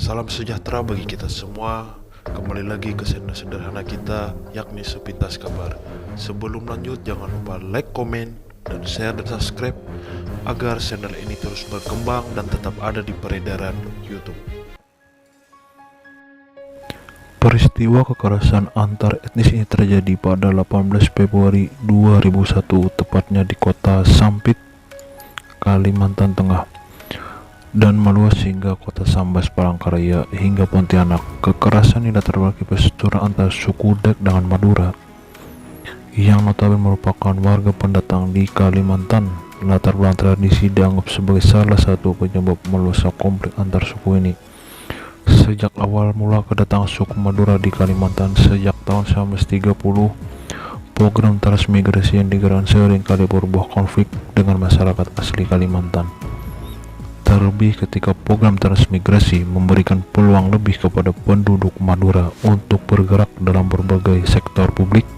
Salam sejahtera bagi kita semua. Kembali lagi ke channel sederhana kita, yakni Sepintas Kabar. Sebelum lanjut, jangan lupa like, komen, dan share dan subscribe agar channel ini terus berkembang dan tetap ada di peredaran YouTube. Peristiwa kekerasan antar etnis ini terjadi pada 18 Februari 2001, tepatnya di kota Sampit, Kalimantan Tengah, dan meluas hingga kota Sambas, Palangkaraya, hingga Pontianak. Kekerasan ini latar belakang persetujuan antar suku Dayak dengan Madura, yang notabene merupakan warga pendatang di Kalimantan. Latar belakang tradisi dianggap sebagai salah satu penyebab meluasnya konflik antar suku ini. Sejak awal mula kedatangan suku Madura di Kalimantan sejak tahun 1930, program transmigrasi yang digerakkan seringkali berbuah konflik dengan masyarakat asli Kalimantan. Terlebih ketika program transmigrasi memberikan peluang lebih kepada penduduk Madura untuk bergerak dalam berbagai sektor publik.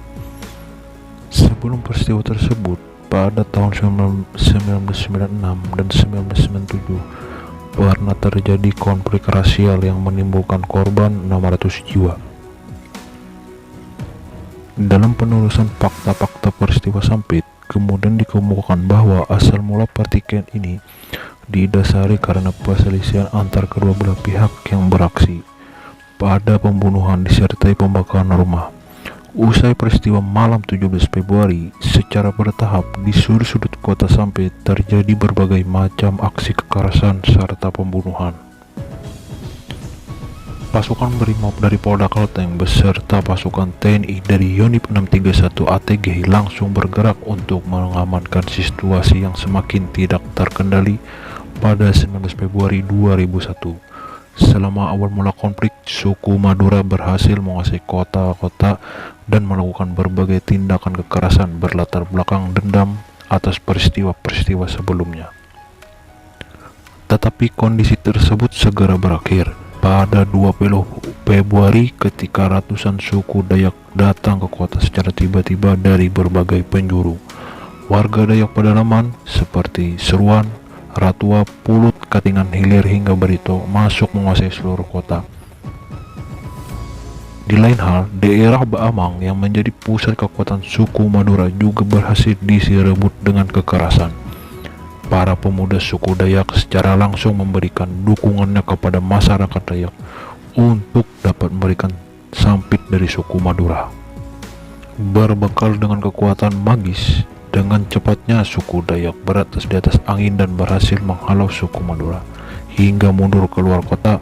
Sebelum peristiwa tersebut, pada tahun 1996 dan 1997, pernah terjadi konflik rasial yang menimbulkan korban 600 jiwa. Dalam penelusuran fakta-fakta peristiwa Sampit, kemudian dikemukakan bahwa asal mula pertikaian ini didasari karena perselisihan antar kedua belah pihak yang beraksi pada pembunuhan disertai pembakaran rumah. Usai peristiwa malam 17 Februari, secara bertahap di seluruh sudut kota Sampit terjadi berbagai macam aksi kekerasan serta pembunuhan. Pasukan Brimob dari Polda Kalteng beserta pasukan TNI dari Yonif 631 ATG langsung bergerak untuk mengamankan situasi yang semakin tidak terkendali pada 19 Februari 2001. Selama awal mula konflik, suku Madura berhasil menguasai kota-kota dan melakukan berbagai tindakan kekerasan berlatar belakang dendam atas peristiwa-peristiwa sebelumnya. Tetapi kondisi tersebut segera berakhir pada 20 Februari ketika ratusan suku Dayak datang ke kota secara tiba-tiba dari berbagai penjuru. Warga Dayak pedalaman seperti Seruan, Ratua, Pulut, Katingan Hilir hingga Barito masuk menguasai seluruh kota. Di lain hal, daerah Baamang yang menjadi pusat kekuatan suku Madura juga berhasil direbut dengan kekerasan. Para pemuda suku Dayak secara langsung memberikan dukungannya kepada masyarakat Dayak untuk dapat memberikan Sampit dari suku Madura. Berbekal dengan kekuatan magis, dengan cepatnya suku Dayak beratas di atas angin dan berhasil menghalau suku Madura hingga mundur keluar kota,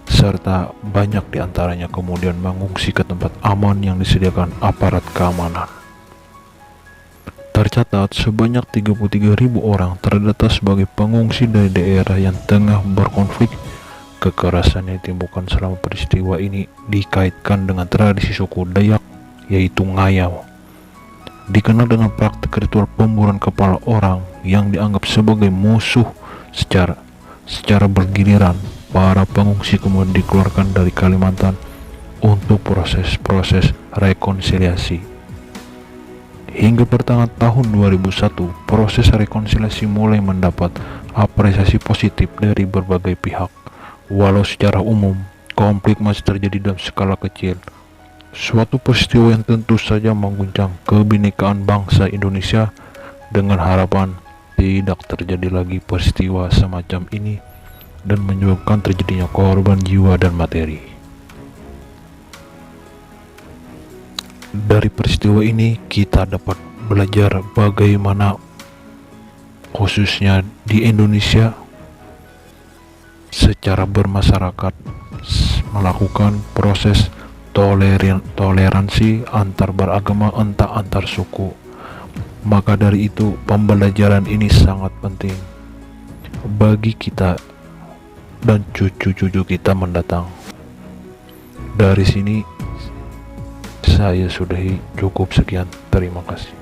serta banyak diantaranya kemudian mengungsi ke tempat aman yang disediakan aparat keamanan. Tercatat sebanyak 33.000 orang terdata sebagai pengungsi dari daerah yang tengah berkonflik. Kekerasan yang ditimbulkan selama peristiwa ini dikaitkan dengan tradisi suku Dayak, yaitu ngayau. Dikenal dengan praktik ritual pemburuan kepala orang yang dianggap sebagai musuh. Secara bergiliran, para pengungsi kemudian dikeluarkan dari Kalimantan untuk proses-proses rekonsiliasi. Hingga pertengahan tahun 2001, proses rekonsiliasi mulai mendapat apresiasi positif dari berbagai pihak. Walau secara umum, konflik masih terjadi dalam skala kecil. Suatu peristiwa yang tentu saja mengguncang kebinekaan bangsa Indonesia, dengan harapan tidak terjadi lagi peristiwa semacam ini dan menyebabkan terjadinya korban jiwa dan materi. Dari peristiwa ini kita dapat belajar bagaimana khususnya di Indonesia secara bermasyarakat melakukan proses toleransi antar beragama, entah antar suku. Maka dari itu pembelajaran ini sangat penting bagi kita dan cucu-cucu kita mendatang. Dari sini saya sudahi, cukup sekian, terima kasih.